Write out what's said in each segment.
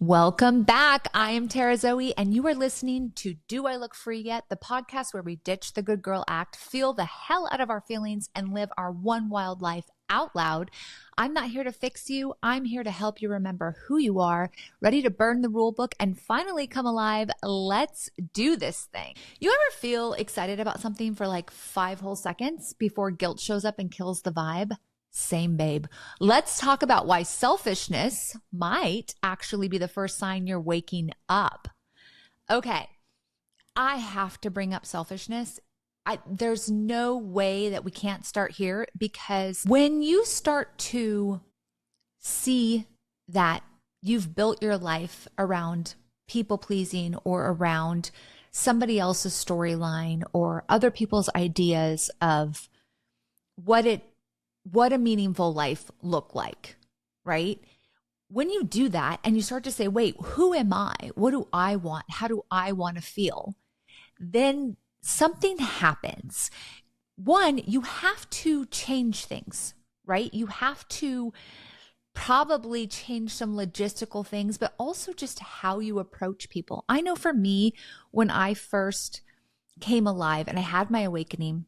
Welcome back. I am Tara Zoe, and you are listening to Do I Look Free Yet? The podcast where we ditch the good girl act, feel the hell out of our feelings, and live our one wild life out loud. I'm not here to fix you. I'm here to help you remember who you are, ready to burn the rule book, and finally come alive. Let's do this thing. You ever feel excited about something for like 5 whole seconds before guilt shows up and kills the vibe? Same, babe. Let's talk about why selfishness might actually be the first sign you're waking up. Okay, I have to bring up selfishness. There's no way that we can't start here, because when you start to see that you've built your life around people pleasing or around somebody else's storyline or other people's ideas of what a meaningful life look like, right? When you do that and you start to say, wait, who am I? What do I want? How do I want to feel? Then something happens. One, you have to change things, right? You have to probably change some logistical things, but also just how you approach people. I know for me, when I first came alive and I had my awakening,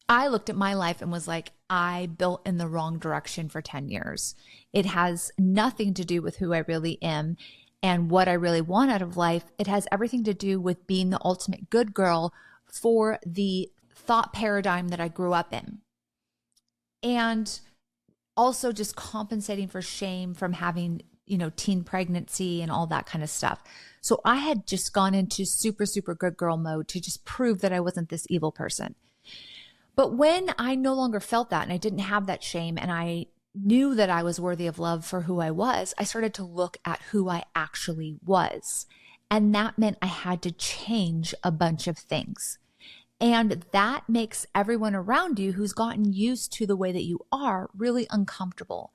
I looked at my life and was like, I built in the wrong direction for 10 years. It has nothing to do with who I really am and what I really want out of life. It has everything to do with being the ultimate good girl for the thought paradigm that I grew up in. And also just compensating for shame from having, teen pregnancy and all that kind of stuff. So I had just gone into super, super good girl mode to just prove that I wasn't this evil person. But when I no longer felt that and I didn't have that shame and I knew that I was worthy of love for who I was, I started to look at who I actually was. And that meant I had to change a bunch of things. And that makes everyone around you who's gotten used to the way that you are really uncomfortable.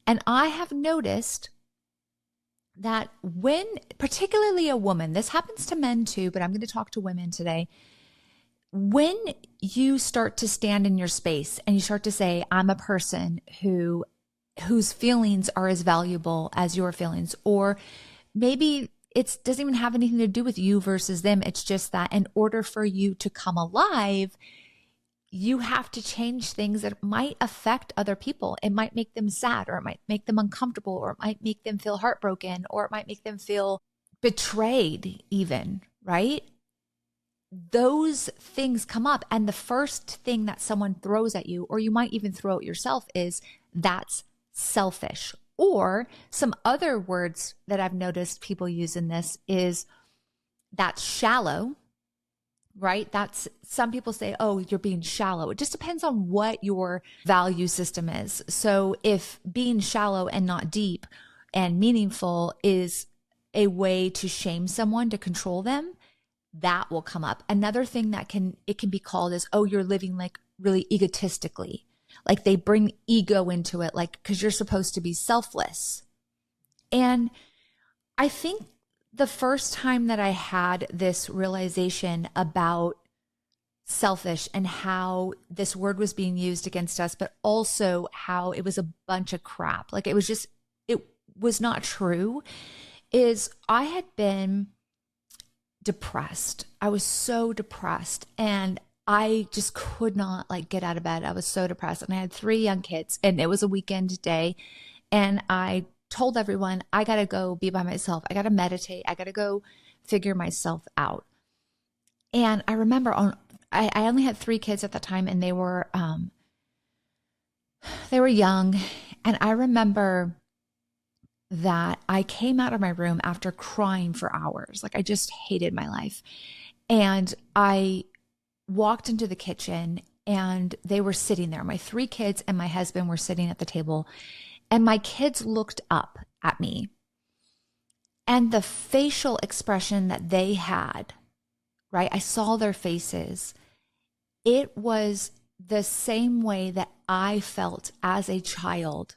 And I have noticed that when, particularly a woman, this happens to men too, but I'm going to talk to women today. When you start to stand in your space and you start to say, I'm a person whose feelings are as valuable as your feelings, or maybe it doesn't even have anything to do with you versus them. It's just that in order for you to come alive, you have to change things that might affect other people. It might make them sad, or it might make them uncomfortable, or it might make them feel heartbroken, or it might make them feel betrayed even, right? Those things come up, and the first thing that someone throws at you, or you might even throw at yourself, is that's selfish. Or some other words that I've noticed people use in this is that's shallow, right? That's, some people say, oh, you're being shallow. It just depends on what your value system is. So if being shallow and not deep and meaningful is a way to shame someone, to control them, that will come up. Another thing that can be called is, oh, you're living like really egotistically. Like they bring ego into it, like, because you're supposed to be selfless. And I think the first time that I had this realization about selfish and how this word was being used against us, but also how it was a bunch of crap, like it was not true, is I had been depressed. I was so depressed, and I just could not get out of bed. I was so depressed, and I had 3 young kids, and it was a weekend day, and I told everyone, I got to go be by myself. I got to meditate. I got to go figure myself out. And I remember I only had 3 kids at the time, and they were young. And I remember that I came out of my room after crying for hours. Like I just hated my life. And I walked into the kitchen, and they were sitting there. My 3 kids and my husband were sitting at the table, and my kids looked up at me, and the facial expression that they had, right? I saw their faces. It was the same way that I felt as a child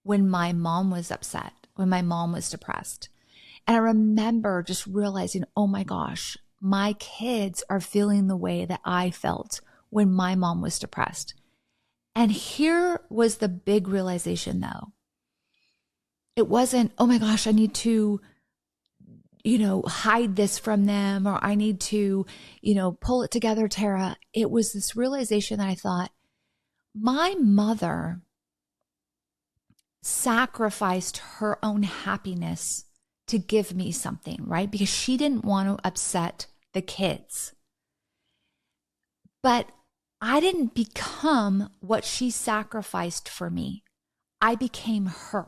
when my mom was upset, when my mom was depressed. And I remember just realizing, oh my gosh, my kids are feeling the way that I felt when my mom was depressed. And here was the big realization though. It wasn't, oh my gosh, I need to, hide this from them, or I need to, pull it together, Tara. It was this realization that I thought, my mother sacrificed her own happiness to give me something, right? Because she didn't want to upset the kids. But I didn't become what she sacrificed for me. I became her.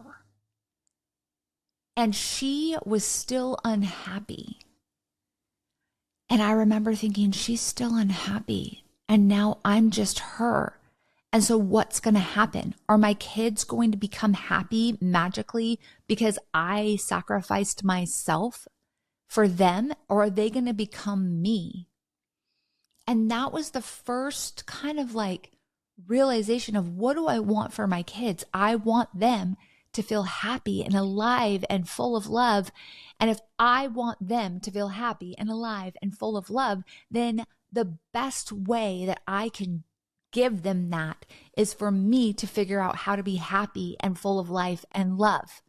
And she was still unhappy. And I remember thinking, she's still unhappy. And now I'm just her. And so what's going to happen? Are my kids going to become happy magically because I sacrificed myself for them? Or are they going to become me? And that was the first kind of like realization of, what do I want for my kids? I want them to feel happy and alive and full of love. And if I want them to feel happy and alive and full of love, then the best way that I can give them that is for me to figure out how to be happy and full of life and love.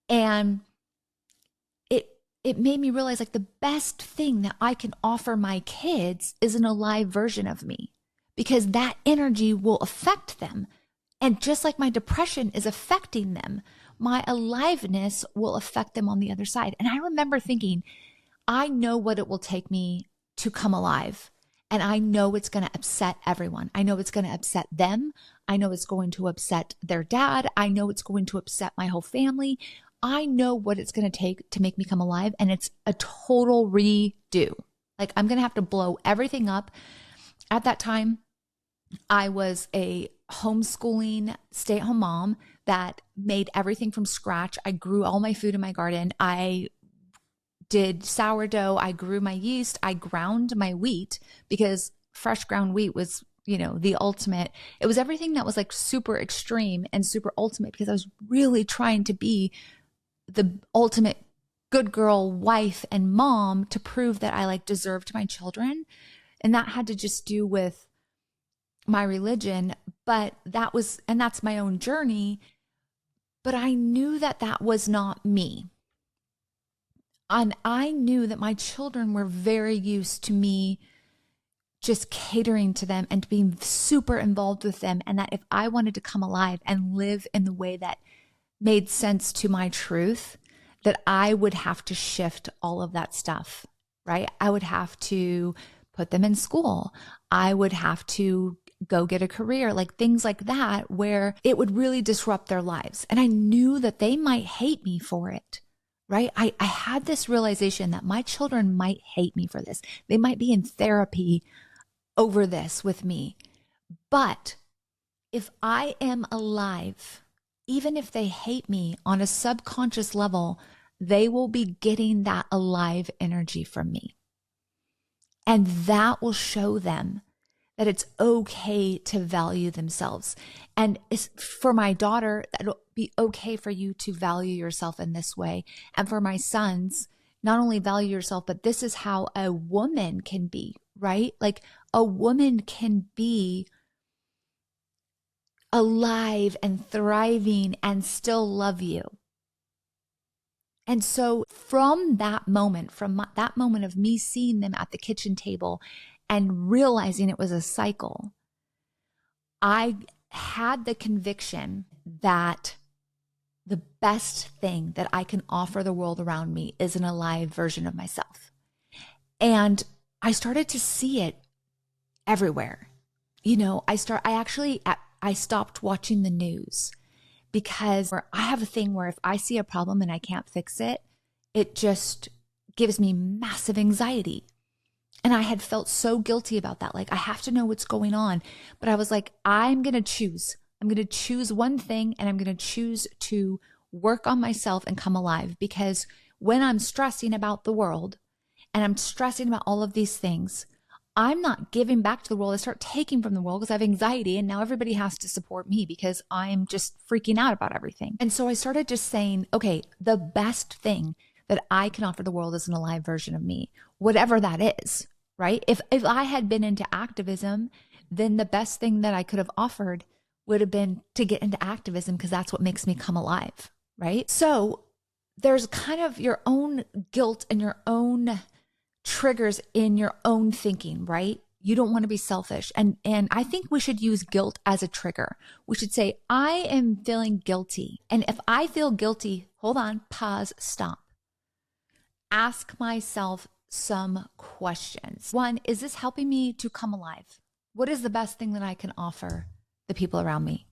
And it made me realize, like, the best thing that I can offer my kids is an alive version of me, because that energy will affect them. And just like my depression is affecting them, my aliveness will affect them on the other side. And I remember thinking, I know what it will take me to come alive. And I know it's going to upset everyone. I know it's going to upset them. I know it's going to upset their dad. I know it's going to upset my whole family. I know what it's going to take to make me come alive. And it's a total redo. Like, I'm going to have to blow everything up. At that time, I was a homeschooling stay-at-home mom that made everything from scratch. I grew all my food in my garden. I did sourdough. I grew my yeast. I ground my wheat, because fresh ground wheat was, the ultimate. It was everything that was like super extreme and super ultimate, because I was really trying to be the ultimate good girl, wife, and mom to prove that I like deserved my children. And that had to just do with my religion, but that's my own journey. But I knew that that was not me. And I knew that my children were very used to me just catering to them and being super involved with them. And that if I wanted to come alive and live in the way that made sense to my truth, that I would have to shift all of that stuff, right? I would have to put them in school. I would have to go get a career, like things like that, where it would really disrupt their lives. And I knew that they might hate me for it, right? I had this realization that my children might hate me for this. They might be in therapy over this with me. But if I am alive, even if they hate me on a subconscious level, they will be getting that alive energy from me. And that will show them that it's okay to value themselves. And for my daughter, it'll be okay for you to value yourself in this way. And for my sons, not only value yourself, but this is how a woman can be, right? Like, a woman can be alive and thriving and still love you. And so from that moment of me seeing them at the kitchen table and realizing it was a cycle, I had the conviction that the best thing that I can offer the world around me is an alive version of myself. And I started to see it everywhere. I stopped watching the news, because I have a thing where if I see a problem and I can't fix it, it just gives me massive anxiety. And I had felt so guilty about that. Like, I have to know what's going on. But I was like, I'm going to choose. I'm going to choose one thing, and I'm going to choose to work on myself and come alive. Because when I'm stressing about the world and I'm stressing about all of these things, I'm not giving back to the world. I start taking from the world because I have anxiety, and now everybody has to support me because I'm just freaking out about everything. And so I started just saying, okay, the best thing that I can offer the world is an alive version of me, whatever that is, right? If I had been into activism, then the best thing that I could have offered would have been to get into activism, because that's what makes me come alive, right? So there's kind of your own guilt and your own triggers in your own thinking, right? You don't want to be selfish. And I think we should use guilt as a trigger. We should say, I am feeling guilty. And if I feel guilty, hold on, pause, stop. Ask myself some questions. One, is this helping me to come alive? What is the best thing that I can offer the people around me,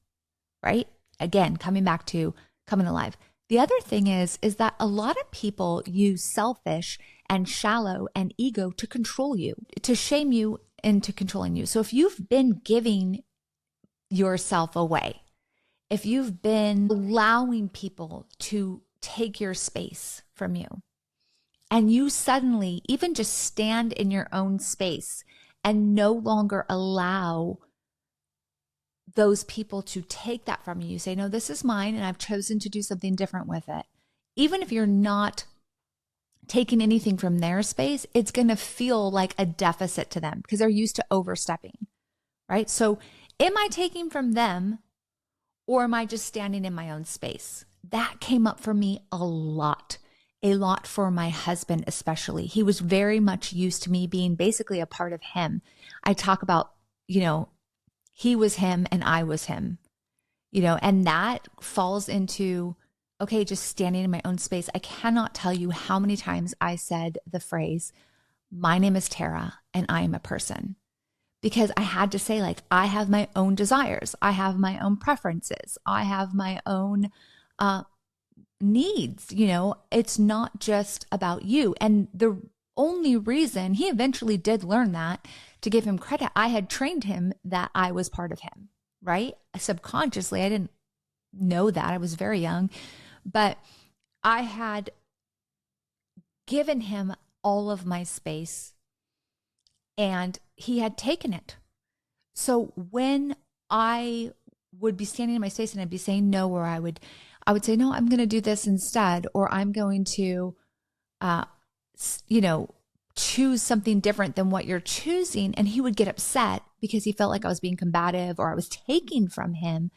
right? Again, coming back to coming alive. The other thing is that a lot of people use selfish and shallow and ego to control you, to shame you into controlling you. So if you've been giving yourself away, if you've been allowing people to take your space from you, and you suddenly even just stand in your own space and no longer allow those people to take that from you. You say, no, this is mine and I've chosen to do something different with it. Even if you're not taking anything from their space, it's going to feel like a deficit to them because they're used to overstepping, right? So am I taking from them or am I just standing in my own space? That came up for me a lot for my husband especially. He was very much used to me being basically a part of him. I talk about, he was him and I was him, and that falls into, okay, just standing in my own space. I cannot tell you how many times I said the phrase, my name is Tara and I am a person, because I had to say, like, I have my own desires. I have my own preferences. I have my own needs. It's not just about you. And the only reason he eventually did learn that, to give him credit, I had trained him that I was part of him, right? Subconsciously, I didn't know that. I was very young, but I had given him all of my space and he had taken it. So when I would be standing in my space and I'd be saying no, or I would say, no, I'm going to do this instead, or I'm going to, choose something different than what you're choosing. And he would get upset because he felt like I was being combative or I was taking from him.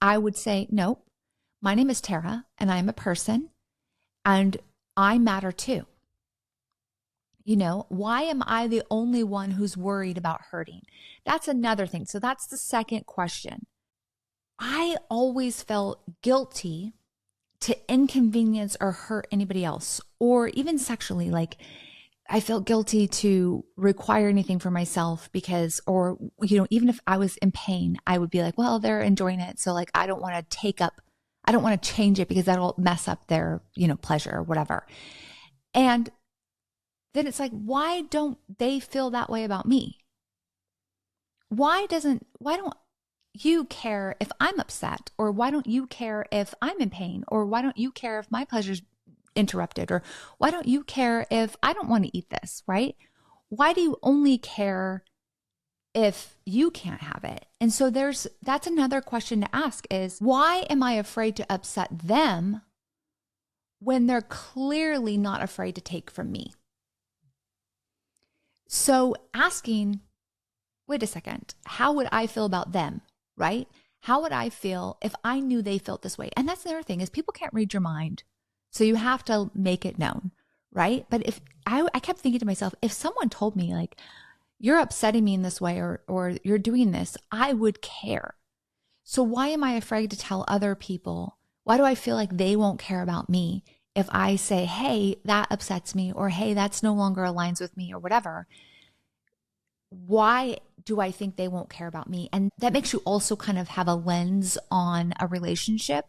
I would say, nope, my name is Tara and I'm a person and I matter too. Why am I the only one who's worried about hurting? That's another thing. So that's the second question. I always felt guilty to inconvenience or hurt anybody else, or even sexually. Like, I felt guilty to require anything for myself because, or, even if I was in pain, I would be like, well, they're enjoying it. So like, I don't want to change it because that'll mess up their, pleasure or whatever. And then it's like, why don't they feel that way about me? Why don't you care if I'm upset? Or why don't you care if I'm in pain? Or why don't you care if my pleasure's interrupted? Or why don't you care if I don't want to eat this, right? Why do you only care if you can't have it? And so that's another question to ask is, why am I afraid to upset them when they're clearly not afraid to take from me? So asking, wait a second, how would I feel about them, right? How would I feel if I knew they felt this way? And that's the other thing is people can't read your mind. So you have to make it known, right? But if I kept thinking to myself, if someone told me like, you're upsetting me in this way or you're doing this, I would care. So why am I afraid to tell other people? Why do I feel like they won't care about me if I say, hey, that upsets me, or hey, that's no longer aligns with me, or whatever? Why do I think they won't care about me? And that makes you also kind of have a lens on a relationship,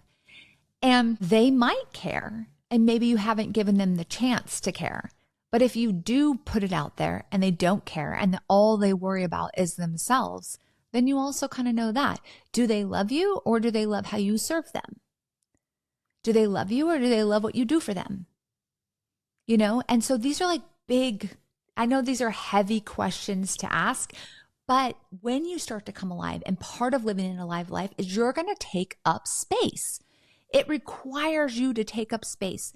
and they might care. And maybe you haven't given them the chance to care. But if you do put it out there and they don't care and all they worry about is themselves, then you also kind of know that. Do they love you, or do they love how you serve them? Do they love you, or do they love what you do for them? And so these are like big, I know these are heavy questions to ask, but when you start to come alive, and part of living an alive life is you're going to take up space. It requires you to take up space.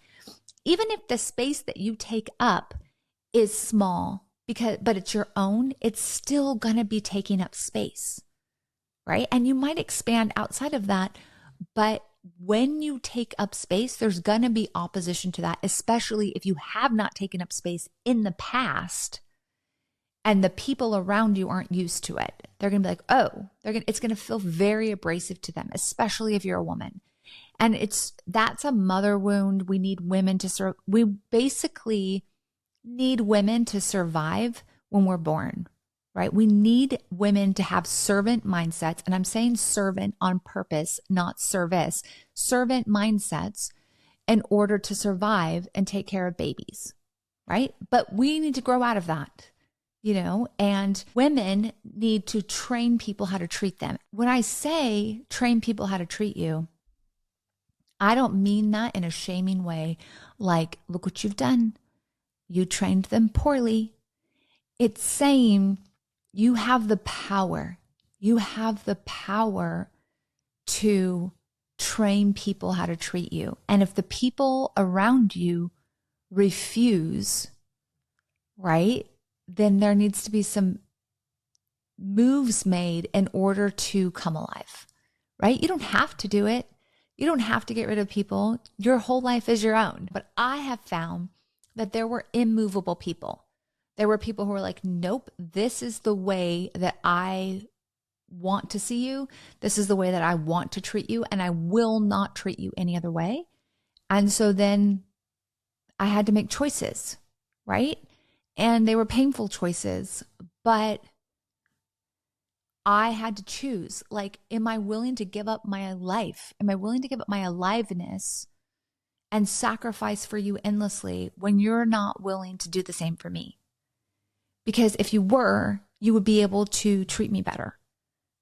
Even if the space that you take up is small, but it's your own, it's still going to be taking up space, right? And you might expand outside of that, but when you take up space, there's going to be opposition to that, especially if you have not taken up space in the past and the people around you aren't used to it. They're going to be like, oh, it's going to feel very abrasive to them, especially if you're a woman. And that's a mother wound. We need women to we basically need women to survive when we're born, right? We need women to have servant mindsets. And I'm saying servant on purpose, not service, servant mindsets in order to survive and take care of babies, right? But we need to grow out of that, and women need to train people how to treat them. When I say train people how to treat you, I don't mean that in a shaming way, like, look what you've done. You trained them poorly. It's saying you have the power. You have the power to train people how to treat you. And if the people around you refuse, right, then there needs to be some moves made in order to come alive, right? You don't have to do it. You don't have to get rid of people. Your whole life is your own. But I have found that there were immovable people. There were people who were like, nope, this is the way that I want to see you. This is the way that I want to treat you, and I will not treat you any other way. And so then I had to make choices, right? And they were painful choices, but I had to choose, like, am I willing to give up my life? Am I willing to give up my aliveness and sacrifice for you endlessly when you're not willing to do the same for me? Because if you were, you would be able to treat me better,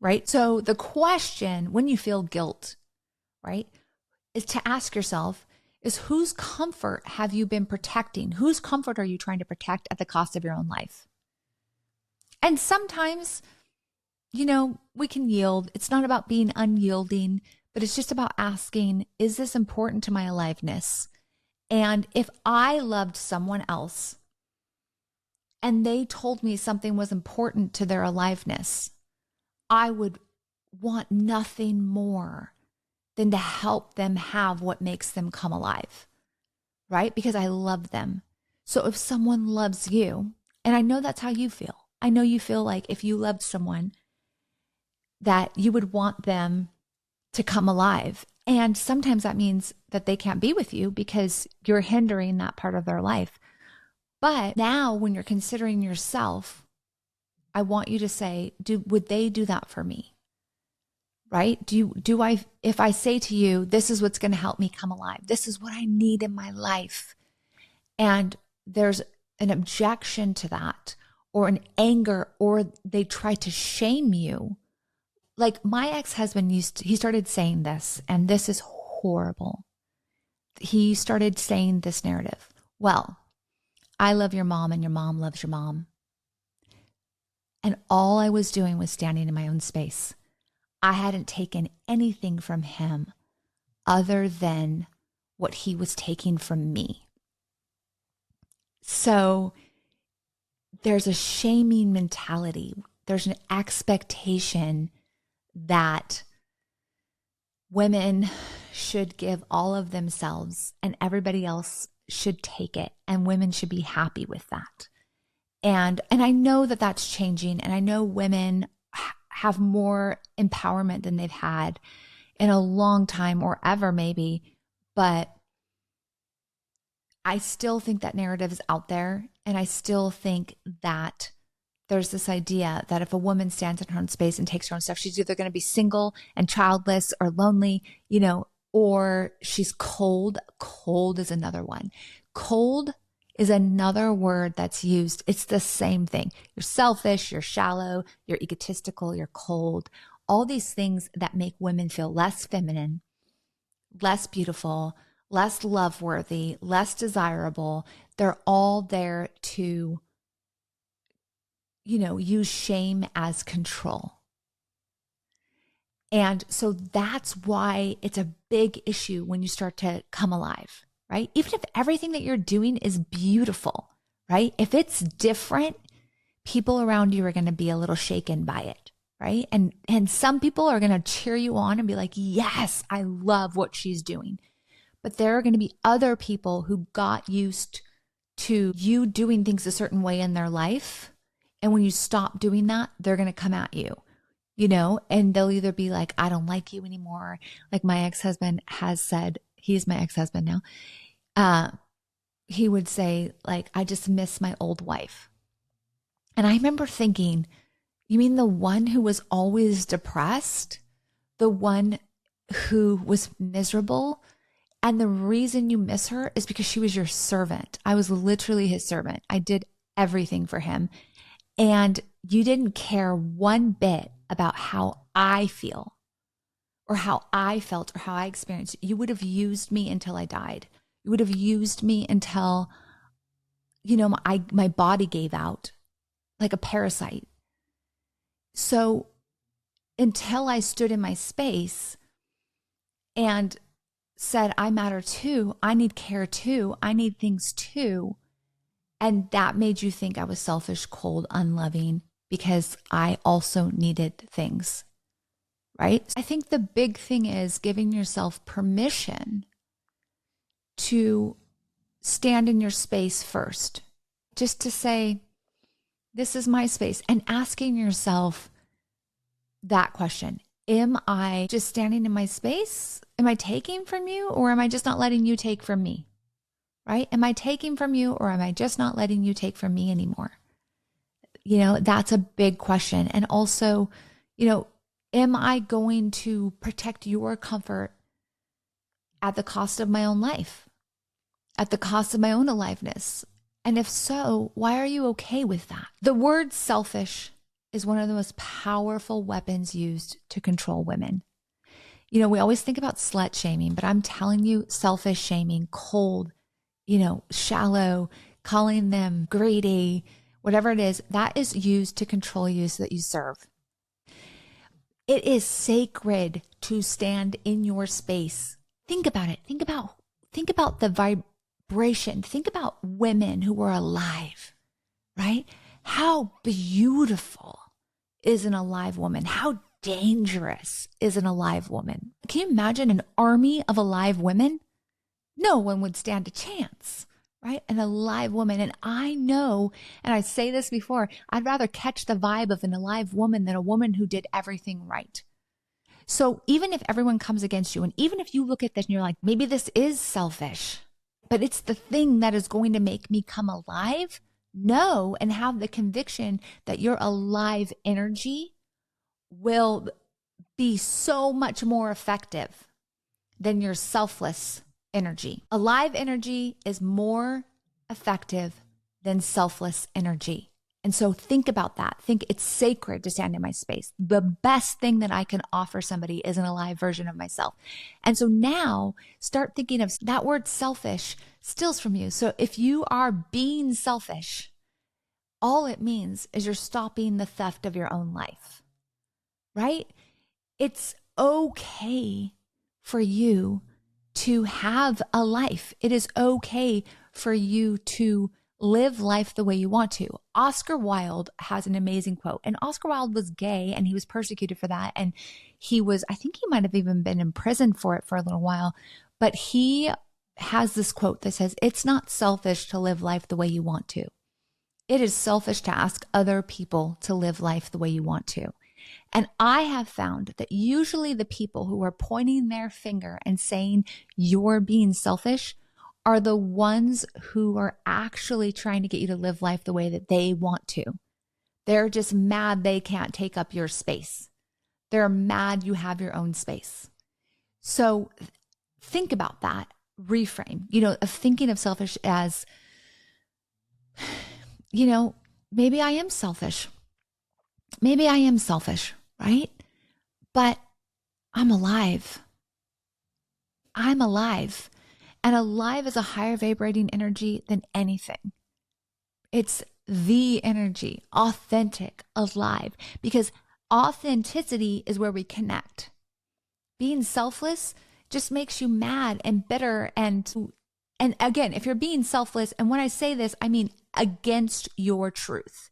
right? So the question when you feel guilt, right, is to ask yourself, is whose comfort have you been protecting? Whose comfort are you trying to protect at the cost of your own life? And sometimes, we can yield. It's not about being unyielding, but it's just about asking, is this important to my aliveness? And if I loved someone else and they told me something was important to their aliveness, I would want nothing more than to help them have what makes them come alive, right? Because I love them. So if someone loves you, and I know that's how you feel. I know you feel like if you loved someone, that you would want them to come alive. And sometimes that means that they can't be with you because you're hindering that part of their life. But now when you're considering yourself, I want you to say, would they do that for me? Right? If I say to you, this is what's going to help me come alive, this is what I need in my life, and there's an objection to that, or an anger, or they try to shame you. Like my ex-husband he started saying this, and this is horrible. He started saying this narrative. Well, I love your mom and your mom loves your mom. And all I was doing was standing in my own space. I hadn't taken anything from him other than what he was taking from me. So there's a shaming mentality. There's an expectation that women should give all of themselves and everybody else should take it, and women should be happy with that. And I know that that's changing, and I know women have more empowerment than they've had in a long time or ever maybe, but I still think that narrative is out there, and I still think that there's this idea that if a woman stands in her own space and takes her own stuff, she's either going to be single and childless or lonely, or she's cold. Cold is another one. Cold is another word that's used. It's the same thing. You're selfish, you're shallow, you're egotistical, you're cold. All these things that make women feel less feminine, less beautiful, less love-worthy, less desirable. They're all there to use shame as control. And so that's why it's a big issue when you start to come alive, right? Even if everything that you're doing is beautiful, right? If it's different, people around you are going to be a little shaken by it, right? And some people are going to cheer you on and be like, yes, I love what she's doing. But there are going to be other people who got used to you doing things a certain way in their life. And when you stop doing that, they're going to come at you, and they'll either be like, I don't like you anymore. Like my ex-husband has said, he's my ex-husband now. He would say, like, I just miss my old wife. And I remember thinking, you mean the one who was always depressed? The one who was miserable? And the reason you miss her is because she was your servant. I was literally his servant. I did everything for him. And you didn't care one bit about how I feel or how I felt or how I experienced it. You would have used me until I died. You would have used me until, my body gave out like a parasite. So until I stood in my space and said, I matter too, I need care too, I need things too. And that made you think I was selfish, cold, unloving, because I also needed things, right? I think the big thing is giving yourself permission to stand in your space first, just to say, this is my space, and asking yourself that question. Am I just standing in my space? Am I taking from you, or am I just not letting you take from me? Right? Am I taking from you, or am I just not letting you take from me anymore? That's a big question. And also, am I going to protect your comfort at the cost of my own life, at the cost of my own aliveness? And if so, why are you okay with that? The word selfish is one of the most powerful weapons used to control women. We always think about slut shaming, but I'm telling you, selfish shaming, cold, shallow, calling them greedy, whatever it is, that is used to control you so that you serve. It is sacred to stand in your space. Think about it. Think about the vibration. Think about women who are alive, right? How beautiful is an alive woman? How dangerous is an alive woman? Can you imagine an army of alive women? No one would stand a chance, right? An alive woman. And I know, and I say this before, I'd rather catch the vibe of an alive woman than a woman who did everything right. So even if everyone comes against you, and even if you look at this and you're like, maybe this is selfish, but it's the thing that is going to make me come alive, know and have the conviction that your alive energy will be so much more effective than your selfless energy. Alive energy is more effective than selfless energy. And so think about that. Think it's sacred to stand in my space. The best thing that I can offer somebody is an alive version of myself. And so now start thinking of that word selfish steals from you. So if you are being selfish, all it means is you're stopping the theft of your own life, right? It's okay for you to have a life. It is okay for you to live life the way you want to. Oscar Wilde has an amazing quote, and Oscar Wilde was gay and he was persecuted for that. And I think he might have even been in prison for it for a little while, but he has this quote that says, it's not selfish to live life the way you want to. It is selfish to ask other people to live life the way you want to. And I have found that usually the people who are pointing their finger and saying you're being selfish are the ones who are actually trying to get you to live life the way that they want to. They're just mad they can't take up your space. They're mad you have your own space. So think about that, reframe, of thinking of selfish as, maybe I am selfish. Maybe I am selfish, right? But I'm alive. I'm alive. And alive is a higher vibrating energy than anything. It's the energy, authentic, alive, because authenticity is where we connect. Being selfless just makes you mad and bitter. And again, if you're being selfless, and when I say this, I mean against your truth,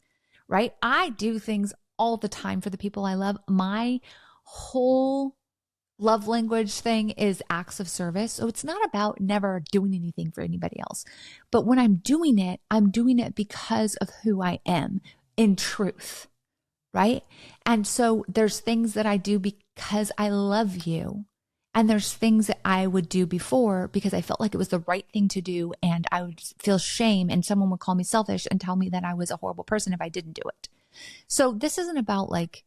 right? I do things all the time for the people I love. My whole love language thing is acts of service. So it's not about never doing anything for anybody else. But when I'm doing it because of who I am in truth, right? And so there's things that I do because I love you. And there's things that I would do before because I felt like it was the right thing to do. And I would feel shame and someone would call me selfish and tell me that I was a horrible person if I didn't do it. So this isn't about like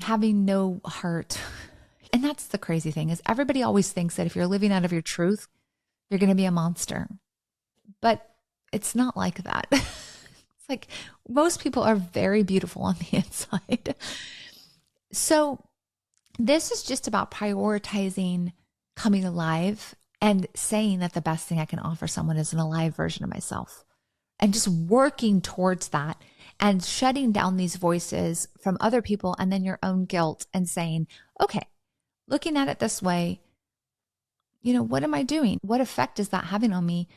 having no heart. And that's the crazy thing is everybody always thinks that if you're living out of your truth, you're going to be a monster. But it's not like that. It's like most people are very beautiful on the inside. So this is just about prioritizing coming alive and saying that the best thing I can offer someone is an alive version of myself and just working towards that and shutting down these voices from other people and then your own guilt and saying, okay, looking at it this way, what am I doing? What effect is that having on me?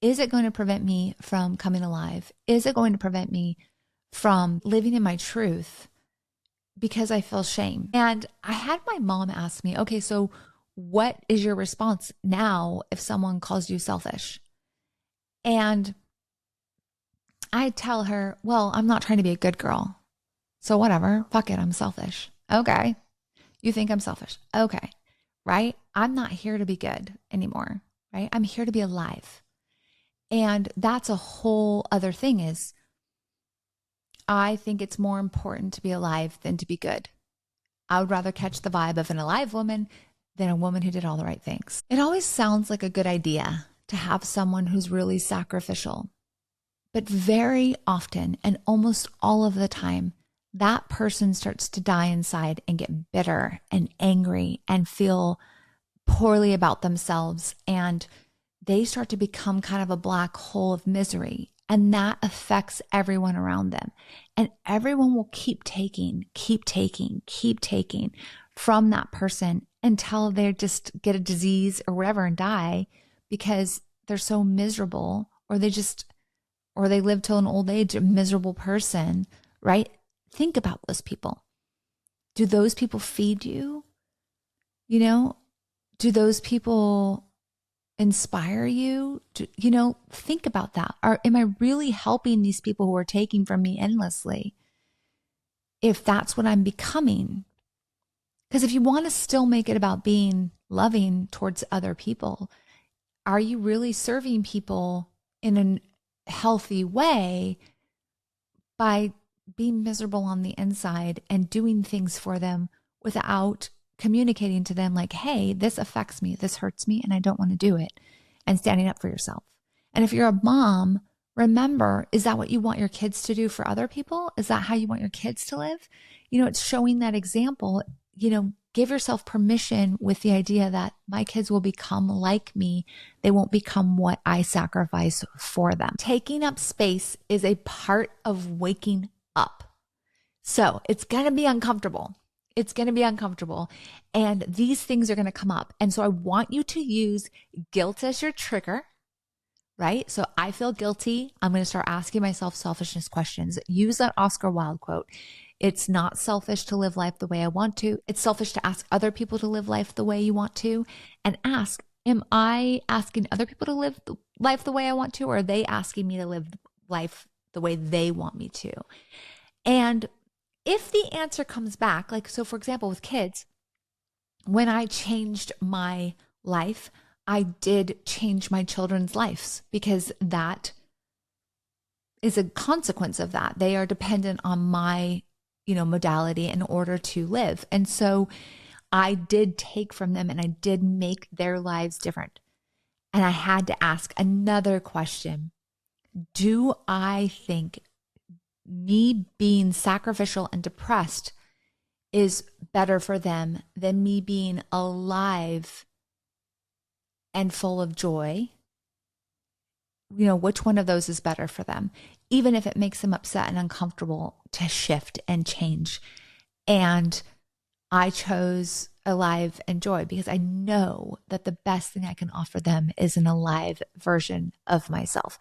Is it going to prevent me from coming alive? Is it going to prevent me from living in my truth? Because I feel shame. And I had my mom ask me, okay, so what is your response now if someone calls you selfish? And I tell her, well, I'm not trying to be a good girl. So whatever, fuck it, I'm selfish. Okay. You think I'm selfish. Okay. Right? I'm not here to be good anymore, right? I'm here to be alive. And that's a whole other thing is, I think it's more important to be alive than to be good. I would rather catch the vibe of an alive woman than a woman who did all the right things. It always sounds like a good idea to have someone who's really sacrificial. But very often and almost all of the time, that person starts to die inside and get bitter and angry and feel poorly about themselves. And they start to become kind of a black hole of misery. And that affects everyone around them. And everyone will keep taking from that person until they just get a disease or whatever and die because they're so miserable or they live till an old age, a miserable person, right? Think about those people. Do those people feed you? Do those people inspire you? Think about that. Am I really helping these people who are taking from me endlessly? If that's what I'm becoming. Because if you want to still make it about being loving towards other people, are you really serving people in a healthy way by being miserable on the inside and doing things for them without communicating to them like, hey, this affects me, this hurts me, and I don't want to do it, and standing up for yourself. And if you're a mom, remember, is that what you want your kids to do for other people? Is that how you want your kids to live? It's showing that example. Give yourself permission with the idea that my kids will become like me. They won't become what I sacrifice for them. Taking up space is a part of waking up. So it's going to be uncomfortable. It's going to be uncomfortable. And these things are going to come up. And so I want you to use guilt as your trigger, right? So I feel guilty. I'm going to start asking myself selfishness questions. Use that Oscar Wilde quote. It's not selfish to live life the way I want to. It's selfish to ask other people to live life the way you want to. And ask, am I asking other people to live life the way I want to? Or are they asking me to live life the way they want me to? And if the answer comes back, like, so for example, with kids, when I changed my life, I did change my children's lives because that is a consequence of that. They are dependent on my, modality in order to live. And so I did take from them and I did make their lives different. And I had to ask another question. Do I think me being sacrificial and depressed is better for them than me being alive and full of joy? Which one of those is better for them? Even if it makes them upset and uncomfortable to shift and change. And I chose alive and joy because I know that the best thing I can offer them is an alive version of myself.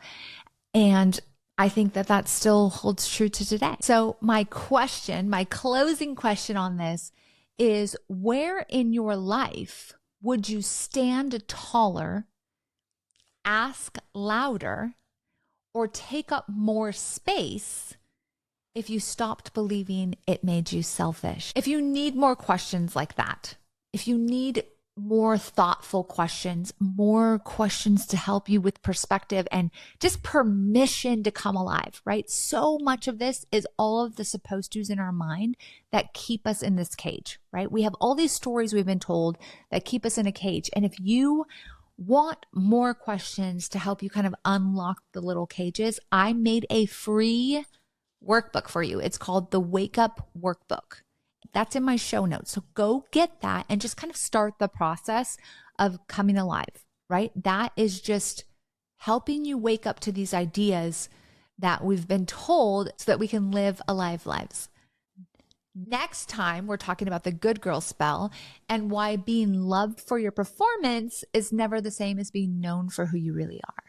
And I think that that still holds true to today. So my closing question on this is, where in your life would you stand taller, ask louder, or take up more space if you stopped believing it made you selfish? If you need more questions like that, if you need more thoughtful questions, more questions to help you with perspective and just permission to come alive, right? So much of this is all of the supposed to's in our mind that keep us in this cage, right? We have all these stories we've been told that keep us in a cage. And if you want more questions to help you kind of unlock the little cages, I made a free workbook for you. It's called the Wake Up Workbook. That's in my show notes. So go get that and just kind of start the process of coming alive, right? That is just helping you wake up to these ideas that we've been told so that we can live alive lives. Next time, we're talking about the good girl spell and why being loved for your performance is never the same as being known for who you really are.